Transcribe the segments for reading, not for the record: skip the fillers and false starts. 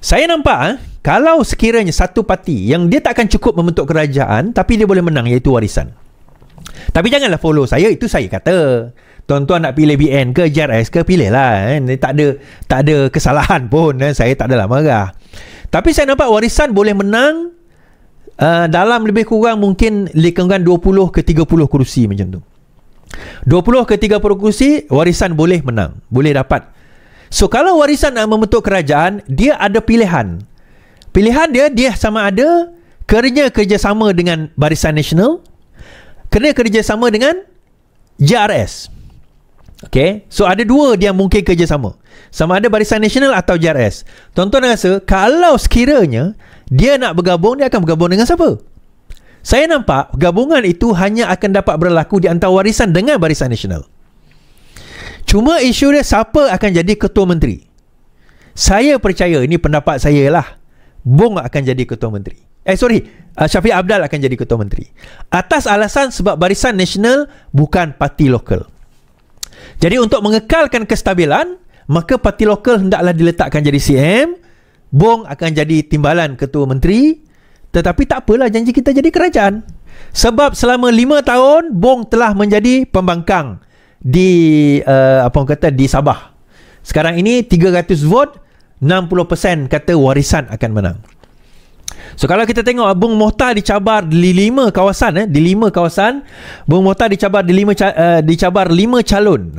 Saya nampak kalau sekiranya satu parti yang dia tak akan cukup membentuk kerajaan tapi dia boleh menang, iaitu Warisan. Tapi janganlah follow saya, itu saya kata. Tuan-tuan nak pilih BN ke JRS ke, pilih lah. Tak ada kesalahan pun. Saya tak adalah marah. Tapi saya nampak Warisan boleh menang dalam lebih kurang mungkin lingkungan 20 ke 30 kerusi macam tu. 20 ke 30 kerusi Warisan boleh menang, boleh dapat. So kalau Warisan nak membentuk kerajaan, dia ada pilihan. Pilihan dia sama ada kerjasama dengan Barisan Nasional, kerjasama dengan JRS. Okay, so ada dua dia mungkin kerjasama, sama ada Barisan Nasional atau JRS. Tuan-tuan rasa kalau sekiranya dia nak bergabung, dia akan bergabung dengan siapa? Saya nampak gabungan itu hanya akan dapat berlaku di antara Warisan dengan Barisan Nasional. Cuma isu dia siapa akan jadi ketua menteri. Saya percaya, ini pendapat saya lah, Bong akan jadi ketua menteri. Syafiq Abdal akan jadi ketua menteri. Atas alasan sebab Barisan Nasional bukan parti lokal. Jadi untuk mengekalkan kestabilan, maka parti lokal hendaklah diletakkan jadi CM. Bong akan jadi timbalan ketua menteri. Tetapi tak apalah, janji kita jadi kerajaan. Sebab selama 5 tahun Bong telah menjadi pembangkang di di Sabah. Sekarang ini 300 vote, 60% kata Warisan akan menang. So kalau kita tengok Bung Mokhtar dicabar di 5 kawasan, Bung Mokhtar dicabar dicabar 5 calon.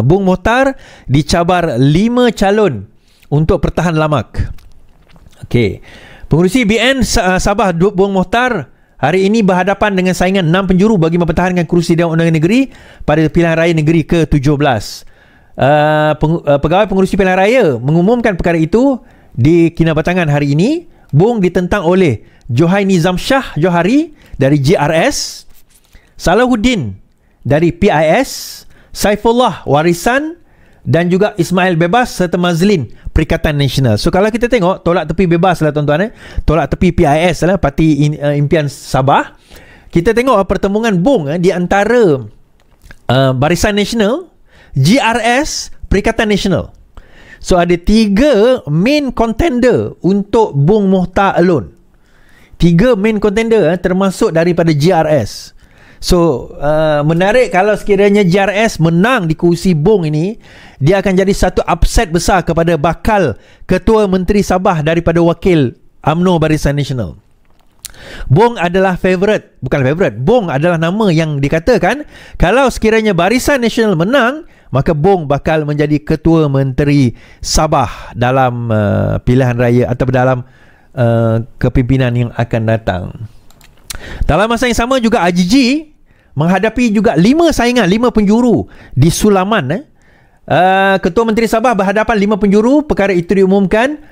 Bung Mokhtar dicabar 5 calon untuk pertahan Lamak. Okey. Pengurusi BN Sabah Bung Mokhtar hari ini berhadapan dengan saingan 6 penjuru bagi mempertahankan kerusi Dewan Undangan Negeri pada pilihan raya negeri ke-17. Pegawai pengurusi pilihan raya mengumumkan perkara itu di Kinabatangan hari ini. Bung ditentang oleh Johaini Zamsyah Johari dari JRS, Salahuddin dari PIS, Saifullah Warisan dan juga Ismail Bebas serta Mazlin Perikatan Nasional. So kalau kita tengok tolak tepi bebas lah tuan-tuan, tolak tepi PIS lah, Parti Impian Sabah. Kita tengok pertemuan Bung di antara Barisan Nasional, JRS, Perikatan Nasional. So ada 3 main contender untuk Bung Mokhtar alone. 3 main contender termasuk daripada JRS. So menarik kalau sekiranya JRS menang di kursi Bung ini, dia akan jadi satu upset besar kepada bakal Ketua Menteri Sabah daripada wakil UMNO Barisan Nasional. Bung adalah Bung adalah nama yang dikatakan kalau sekiranya Barisan Nasional menang, maka Bung bakal menjadi Ketua Menteri Sabah dalam pilihan raya atau dalam kepimpinan yang akan datang. Dalam masa yang sama juga AJJ menghadapi juga 5 saingan, 5 penjuru di Sulaman. Ketua Menteri Sabah berhadapan 5 penjuru. Perkara itu diumumkan.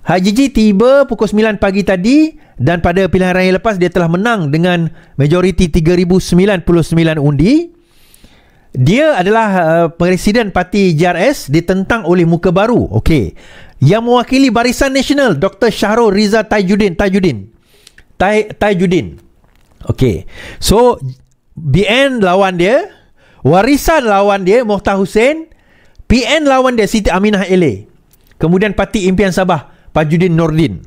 AJJ tiba pukul 9 pagi tadi dan pada pilihan raya lepas dia telah menang dengan majoriti 3,099 undi. Dia adalah presiden parti JRS, ditentang oleh muka baru. Okey. Yang mewakili Barisan Nasional, Dr. Syahrul Riza Tajuddin. Okey. So BN lawan dia, Warisan lawan dia Mokhtar Hussein, PN lawan dia Siti Aminah LA. Kemudian Parti Impian Sabah Fajuddin Nordin.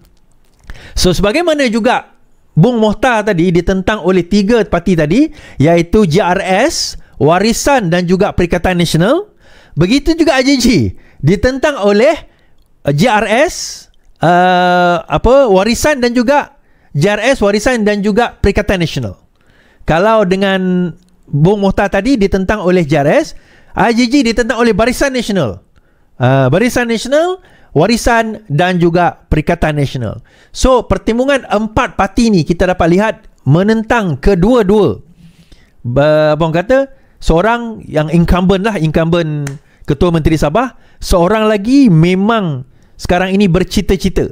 So sebagaimana juga Bung Mokhtar tadi ditentang oleh 3 parti tadi, iaitu JRS, Warisan dan juga Perikatan Nasional. Begitu juga AJJ ditentang oleh JRS, Warisan dan juga JRS, Warisan dan juga Perikatan Nasional. Kalau dengan Bung Mokhtar tadi ditentang oleh JRS, AJJ ditentang oleh Barisan Nasional. Barisan Nasional, Warisan dan juga Perikatan Nasional. So pertimbungan 4 parti ni kita dapat lihat menentang kedua-dua. Abang kata seorang yang incumbent Ketua Menteri Sabah, seorang lagi memang sekarang ini bercita-cita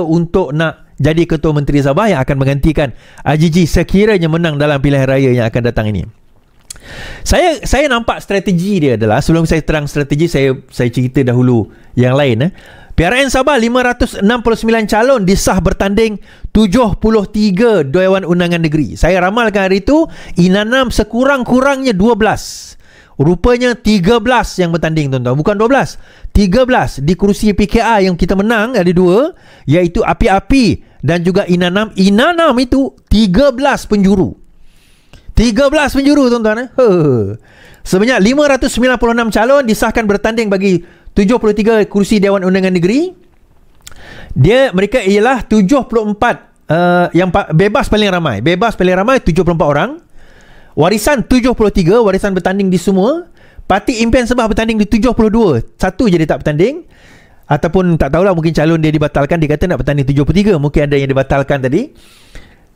untuk nak jadi Ketua Menteri Sabah yang akan menggantikan AJJ sekiranya menang dalam pilihan raya yang akan datang ini. Saya nampak strategi dia adalah, sebelum saya terang strategi, saya cerita dahulu yang lain. PRN Sabah 569 calon disah bertanding 73 Dewan Undangan Negeri. Saya ramalkan hari itu Inanam sekurang-kurangnya 12 Rupanya 13 yang bertanding tuan-tuan, bukan 12. 13 di kerusi PKR yang kita menang ada 2, iaitu Api-Api dan juga Inanam. Inanam itu 13 penjuru. 13 penjuru tuan-tuan. Sebanyak 596 calon disahkan bertanding bagi 73 kursi Dewan Undangan Negeri. Mereka ialah 74 yang bebas paling ramai. Bebas paling ramai 74 orang. Warisan 73, warisan bertanding di semua. Parti Impian Sabah bertanding di 72. Satu je dia tak bertanding. Ataupun tak tahulah, mungkin calon dia dibatalkan. Dia kata nak bertanding 73. Mungkin ada yang dibatalkan tadi.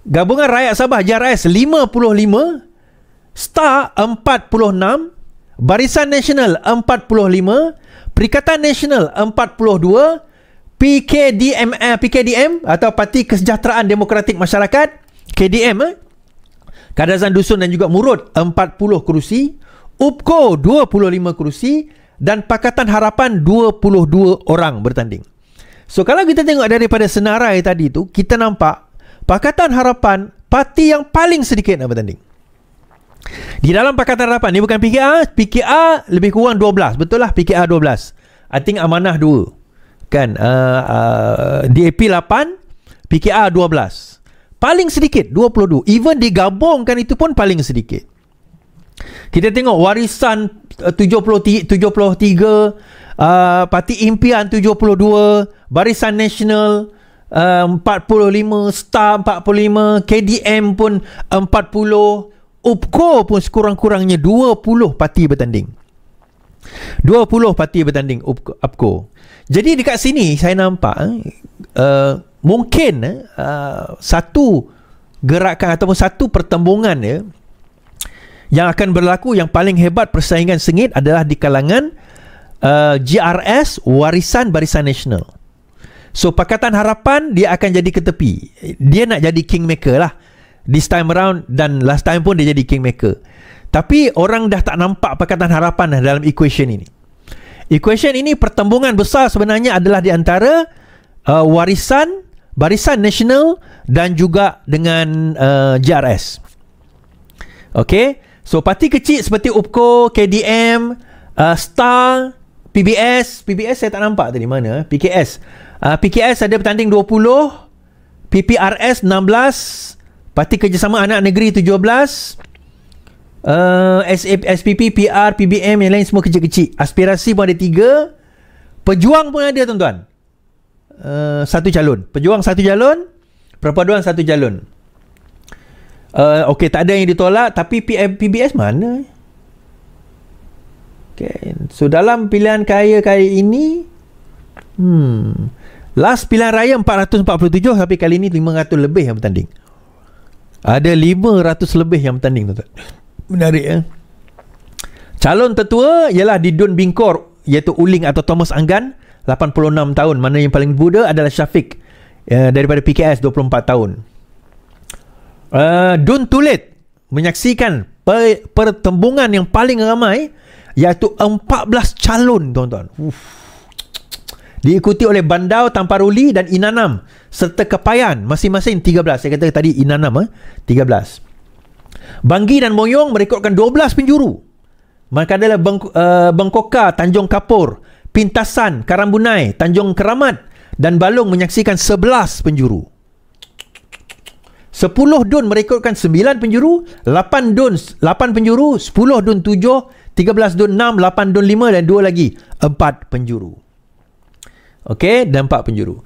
Gabungan Rakyat Sabah JRS 55, Star 46, Barisan Nasional 45, Perikatan Nasional 42, PKDM atau Parti Kesejahteraan Demokratik Masyarakat KDM, Kadazan Dusun dan juga Murud 40 kerusi, UPKO 25 kerusi dan Pakatan Harapan 22 orang bertanding. So kalau kita tengok daripada senarai tadi tu, kita nampak Pakatan Harapan parti yang paling sedikit nak bertanding. Di dalam Pakatan Harapan ni bukan PKR lebih kurang 12. Betul lah, PKR 12. I think Amanah 2. Kan, DAP 8, PKR 12. Paling sedikit 22. Even digabungkan itu pun paling sedikit. Kita tengok Warisan 73, Parti Impian 72, Barisan Nasional 45, Star 45, KDM pun 40, UPKO pun sekurang-kurangnya 20 parti bertanding. 20 parti bertanding UPKO. Jadi dekat sini saya nampak mungkin satu gerakan ataupun satu pertembungan yang akan berlaku yang paling hebat, persaingan sengit adalah di kalangan GRS, Warisan Barisan Nasional. So Pakatan Harapan dia akan jadi ke tepi. Dia nak jadi kingmaker lah this time around, dan last time pun dia jadi kingmaker. Tapi orang dah tak nampak Pakatan Harapan dalam equation ini. Equation ini, pertembungan besar sebenarnya adalah di antara Warisan Barisan Nasional dan juga dengan GRS. Okay, so parti kecil seperti UPKO, KDM, Star, PBS saya tak nampak tadi mana. PKS ada bertanding 20, PPRS 16, Parti Kerjasama Anak Negeri 17, SPP, PR, PBM yang lain semua kecil-kecil. Aspirasi pun ada 3. Pejuang pun ada tuan-tuan, 1 calon. Pejuang 1 calon, Perpaduan 1 calon. Okey, tak ada yang ditolak. Tapi PBS mana? Okay. So dalam pilihan kaya ini, last pilihan raya 447, tapi kali ini 500 lebih yang bertanding. Ada 500 lebih yang bertanding, tuan-tuan. Menarik ya. Calon tertua ialah di Dun Bingkor, iaitu Uling atau Thomas Anggan, 86 tahun. Mana yang paling muda adalah Syafiq daripada PKS, 24 tahun. Dun Tulit menyaksikan pertembungan yang paling ramai, iaitu 14 calon, tuan-tuan. Diikuti oleh Bandau, Tamparuli dan Inanam serta Kepayan, masing-masing 13. Saya kata tadi Inanam 13. Banggi dan Moyong merekodkan 12 penjuru. Maka adalah Bengkoka, Tanjung Kapur, Pintasan, Karambunai, Tanjung Keramat dan Balong menyaksikan 11 penjuru. 10 dun merekodkan 9 penjuru, 8 dun 8 penjuru, 10 dun 7, 13 dun 6, 8 dun 5 dan 2 lagi 4 penjuru. Okey, dan 4 penjuru.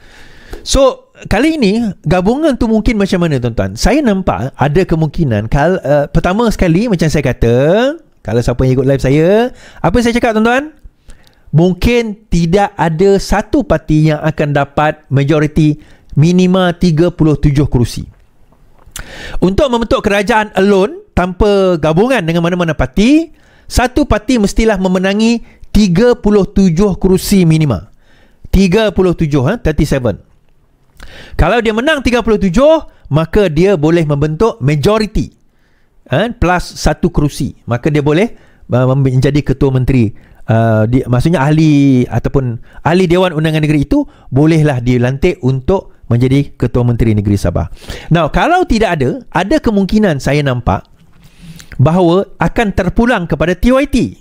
So, kali ini gabungan tu mungkin macam mana, tuan-tuan? Saya nampak ada kemungkinan pertama sekali, macam saya kata, kalau siapa yang ikut live saya, apa yang saya cakap, tuan-tuan? Mungkin tidak ada satu parti yang akan dapat majoriti minima 37 kerusi. Untuk membentuk kerajaan alone tanpa gabungan dengan mana-mana parti, satu parti mestilah memenangi 37 kerusi minima. 37, 37. Kalau dia menang 37, maka dia boleh membentuk majority plus 1 kerusi. Maka dia boleh menjadi ketua menteri. Maksudnya ahli ataupun ahli Dewan Undangan Negeri itu bolehlah dilantik untuk menjadi ketua menteri negeri Sabah. Now, kalau tidak ada kemungkinan saya nampak bahawa akan terpulang kepada TYT.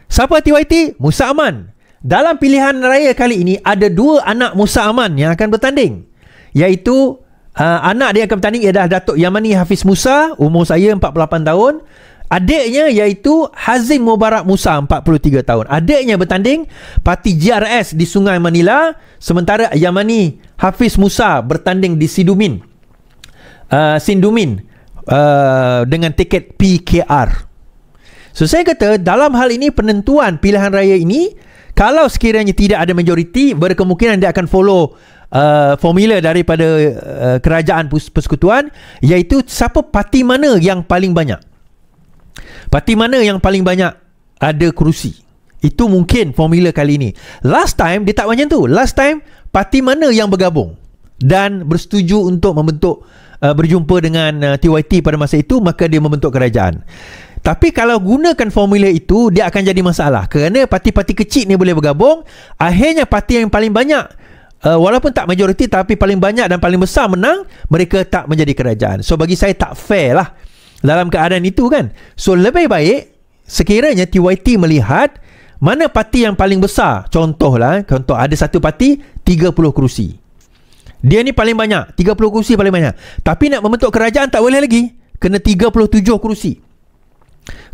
Siapa TYT? Musa Aman. Dalam pilihan raya kali ini ada 2 anak Musa Aman yang akan bertanding, iaitu anak dia akan bertanding ialah Datuk Yamani Hafiz Musa, umur saya 48 tahun. Adiknya iaitu Hazim Mubarak Musa, 43 tahun. Adiknya bertanding parti GRS di Sungai Manila, sementara Yamani Hafiz Musa bertanding di Sindumin dengan tiket PKR. So saya kata dalam hal ini penentuan pilihan raya ini, kalau sekiranya tidak ada majoriti, berkemungkinan dia akan follow formula daripada kerajaan persekutuan, iaitu siapa parti mana yang paling banyak. Parti mana yang paling banyak ada kerusi. Itu mungkin formula kali ini. Last time dia tak macam tu. Last time parti mana yang bergabung dan bersetuju untuk membentuk berjumpa dengan TYT pada masa itu, maka dia membentuk kerajaan. Tapi kalau gunakan formula itu, dia akan jadi masalah kerana parti-parti kecil ni boleh bergabung. Akhirnya parti yang paling banyak, walaupun tak majoriti tapi paling banyak dan paling besar menang, mereka tak menjadi kerajaan. So bagi saya tak fair lah dalam keadaan itu kan. So lebih baik sekiranya TYT melihat mana parti yang paling besar. Contoh ada satu parti 30 kerusi. Dia ni paling banyak, 30 kerusi paling banyak. Tapi nak membentuk kerajaan tak boleh lagi, kena 37 kerusi.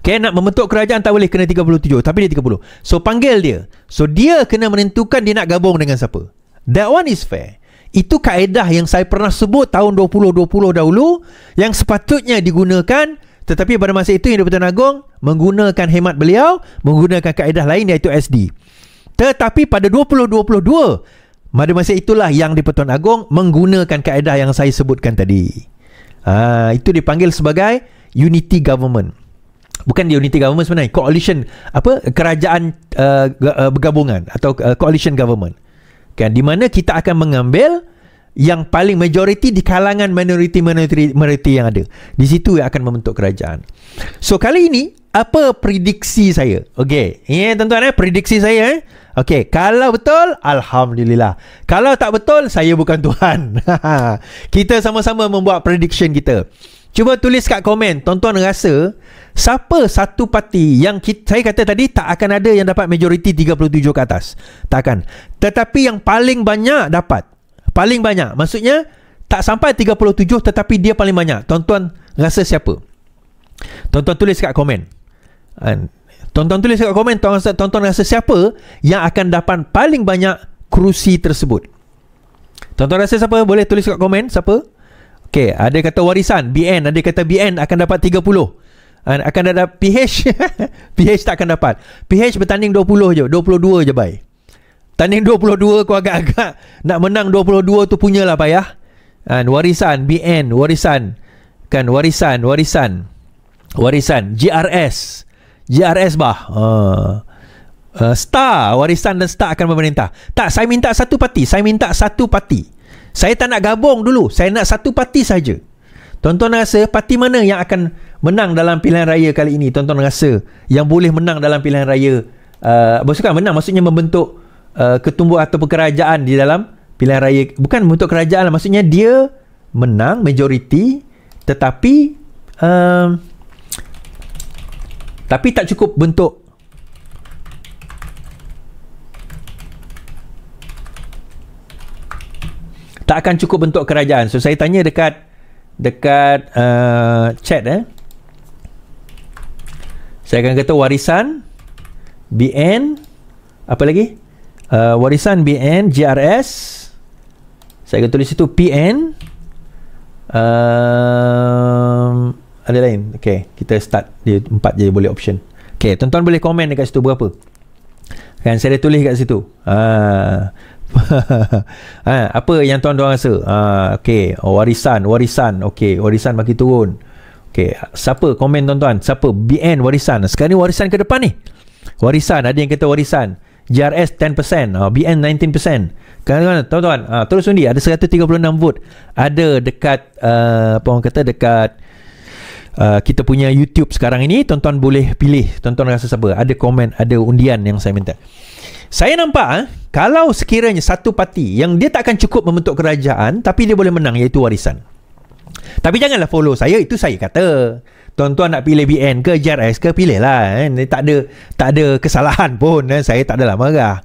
Okay, nak membentuk kerajaan tak boleh, kena 37, tapi dia 30. So panggil dia. So dia kena menentukan dia nak gabung dengan siapa. That one is fair. Itu kaedah yang saya pernah sebut tahun 2020 dahulu, yang sepatutnya digunakan. Tetapi pada masa itu yang di-Pertuan Agong menggunakan hemat beliau, menggunakan kaedah lain iaitu SD. Tetapi pada 2022, pada masa itulah yang di-Pertuan Agong menggunakan kaedah yang saya sebutkan tadi. Itu dipanggil sebagai unity government. Bukan unity government sebenarnya, coalition, kerajaan bergabungan atau coalition government. Kan, di mana kita akan mengambil yang paling majoriti di kalangan minoriti yang ada. Di situ yang akan membentuk kerajaan. So kali ini apa prediksi saya? Okey, tuan-tuan, prediksi saya. Okey, kalau betul, alhamdulillah. Kalau tak betul, saya bukan Tuhan. Kita sama-sama membuat prediction kita. Cuba tulis kat komen, tuan-tuan rasa siapa satu parti yang saya kata tadi tak akan ada yang dapat majoriti 37 ke atas. Takkan. Tetapi yang paling banyak dapat. Paling banyak. Maksudnya tak sampai 37 tetapi dia paling banyak. Tuan-tuan rasa siapa? Tuan-tuan tulis kat komen. Tuan-tuan tulis kat komen, tuan-tuan rasa siapa yang akan dapat paling banyak kerusi tersebut. Tuan-tuan rasa siapa? Boleh tulis kat komen siapa? Okey, ada kata warisan, BN, ada kata BN akan dapat 30. Akan ada PH. PH tak akan dapat. PH bertanding 20 je, 22 je bye. Tanding 22 kau agak-agak nak menang 22 tu punyalah payah. Warisan, BN, warisan. Kan warisan. GRS bah. Star, warisan dan Star akan memerintah. Tak, saya minta satu parti. Saya tak nak gabung dulu. Saya nak satu parti saja. Tuan-tuan rasa parti mana yang akan menang dalam pilihan raya kali ini? Tuan-tuan rasa yang boleh menang dalam pilihan raya, bukan menang, maksudnya membentuk ketumbuh atau kerajaan di dalam pilihan raya. Bukan membentuk kerajaan, maksudnya dia menang majoriti, tetapi tak cukup bentuk. Tak akan cukup bentuk kerajaan. So saya tanya dekat chat. Saya akan kata warisan, BN, apa lagi? Warisan, BN, GRS. Saya akan tulis itu PN. Ada lain. Okay, kita start. Dia 4 je boleh option. Okay, tuan-tuan boleh komen dekat situ berapa. Kan saya dah tulis kat situ. Apa yang tuan-tuan rasa? Okey, warisan. Okey, warisan bagi turun. Okey, siapa komen tuan-tuan? Siapa? BN warisan. Sekarang ni warisan ke depan ni. Warisan, ada yang kata warisan. GRS 10%, BN 19%. Kan tuan-tuan, terus undi, ada 136 vote. Ada dekat apa orang kata, dekat kita punya YouTube sekarang ini. Tuan-tuan boleh pilih. Tuan-tuan rasa siapa? Ada komen, ada undian yang saya minta. Saya nampak kalau sekiranya satu parti yang dia tak akan cukup membentuk kerajaan tapi dia boleh menang, iaitu warisan. Tapi janganlah follow saya, itu saya kata. Tuan-tuan nak pilih BN ke JRS ke, pilih lah. Tak ada kesalahan pun. Saya tak adalah marah.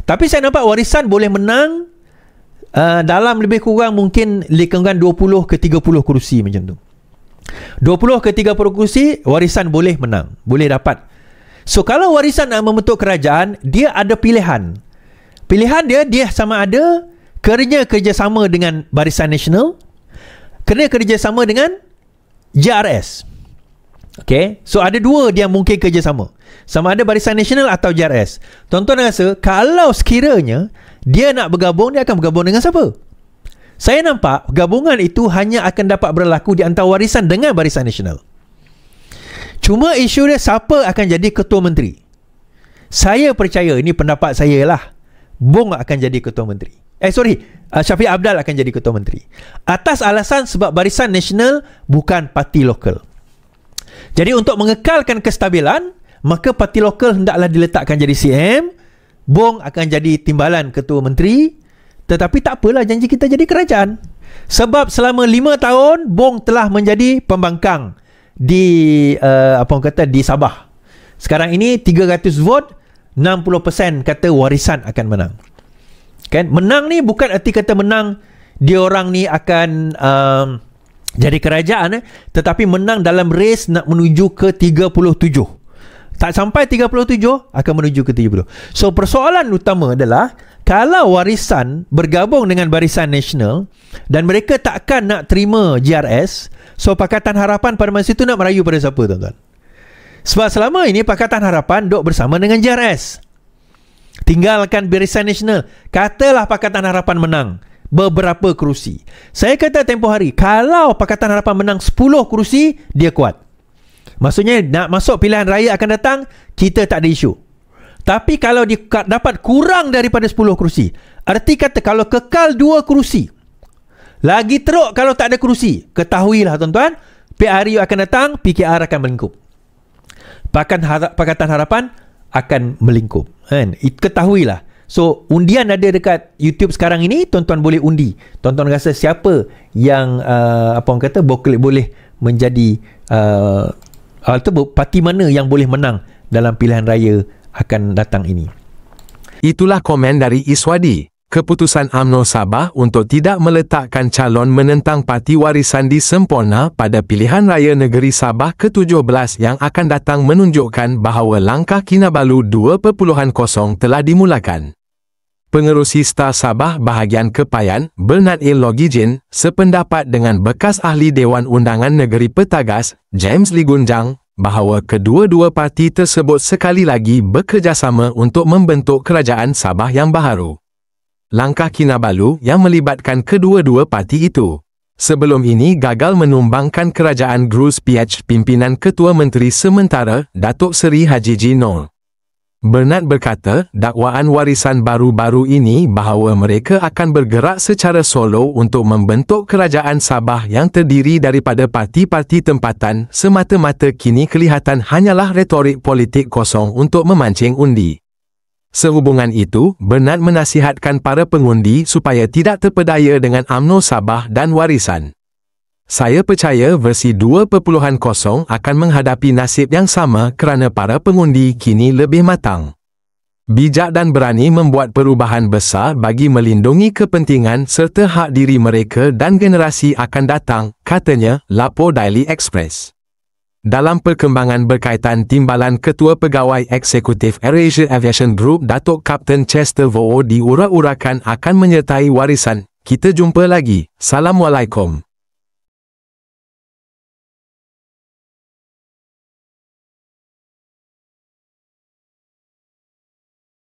Tapi saya nampak warisan boleh menang dalam lebih kurang mungkin lingkungan 20 ke 30 kerusi macam tu. 20 ke 30 kerusi warisan boleh menang, boleh dapat. So kalau warisan nak membentuk kerajaan, dia ada pilihan. Pilihan dia sama ada kerjasama dengan Barisan Nasional, kerjasama dengan JRS. Okay, so ada dua dia mungkin kerjasama, sama ada Barisan Nasional atau JRS. Tuan-tuan rasa kalau sekiranya dia nak bergabung, dia akan bergabung dengan siapa? Saya nampak gabungan itu hanya akan dapat berlaku di antara warisan dengan Barisan Nasional. Cuma isu dia siapa akan jadi ketua menteri. Saya percaya, ini pendapat saya lah, Bong akan jadi ketua menteri. Syafiq Abdal akan jadi ketua menteri. Atas alasan sebab Barisan Nasional bukan parti lokal. Jadi untuk mengekalkan kestabilan, maka parti lokal hendaklah diletakkan jadi CM. Bong akan jadi timbalan ketua menteri. Tetapi tak apalah, janji kita jadi kerajaan. Sebab selama 5 tahun Bong telah menjadi pembangkang di di Sabah. Sekarang ini 300 vote, 60% kata warisan akan menang. Kan? Menang ni bukan erti kata menang dia orang ni akan jadi kerajaan, tetapi menang dalam race nak menuju ke 37. Tak sampai 37 akan menuju ke 30. So persoalan utama adalah kalau warisan bergabung dengan Barisan Nasional dan mereka takkan nak terima JRS, so Pakatan Harapan pada masa itu nak merayu pada siapa, tuan-tuan? Sebab selama ini Pakatan Harapan duduk bersama dengan JRS. Tinggalkan Barisan Nasional. Katalah Pakatan Harapan menang beberapa kerusi. Saya kata tempoh hari, kalau Pakatan Harapan menang 10 kerusi, dia kuat. Maksudnya nak masuk pilihan raya akan datang, kita tak ada isu. Tapi kalau dia dapat kurang daripada 10 kerusi, arti kata kalau kekal 2 kerusi, lagi teruk kalau tak ada kerusi, ketahuilah tuan-tuan, PRU akan datang, PKR akan melingkup. Pakatan Harapan akan melingkup. Ketahuilah. So undian ada dekat YouTube sekarang ini, tuan-tuan boleh undi. Tuan-tuan rasa siapa yang boleh menjadi parti mana yang boleh menang dalam pilihan raya akan datang ini. Itulah komen dari Iswadi. Keputusan UMNO Sabah untuk tidak meletakkan calon menentang Parti Warisan di Sempurna pada pilihan raya negeri Sabah ke-17 yang akan datang menunjukkan bahawa langkah Kinabalu 2.0 telah dimulakan. Pengerusi Star Sabah bahagian Kepayan, Bernard A. Logijin, sependapat dengan bekas ahli Dewan Undangan Negeri Petagas, James Ligunjang, bahawa kedua-dua parti tersebut sekali lagi bekerjasama untuk membentuk kerajaan Sabah yang baharu. Langkah Kinabalu yang melibatkan kedua-dua parti itu sebelum ini gagal menumbangkan kerajaan Grus PH pimpinan Ketua Menteri Sementara, Datuk Seri Haji G. Noor. Bernard berkata, dakwaan warisan baru-baru ini bahawa mereka akan bergerak secara solo untuk membentuk kerajaan Sabah yang terdiri daripada parti-parti tempatan semata-mata kini kelihatan hanyalah retorik politik kosong untuk memancing undi. Sehubungan itu, Bernard menasihatkan para pengundi supaya tidak terpedaya dengan UMNO Sabah dan warisan. Saya percaya versi 2.0 akan menghadapi nasib yang sama kerana para pengundi kini lebih matang. Bijak dan berani membuat perubahan besar bagi melindungi kepentingan serta hak diri mereka dan generasi akan datang, katanya, lapor Daily Express. Dalam perkembangan berkaitan timbalan Ketua Pegawai Eksekutif AirAsia Aviation Group Datuk Kapten Chester Voo diurak-urakan akan menyertai warisan. Kita jumpa lagi. Assalamualaikum.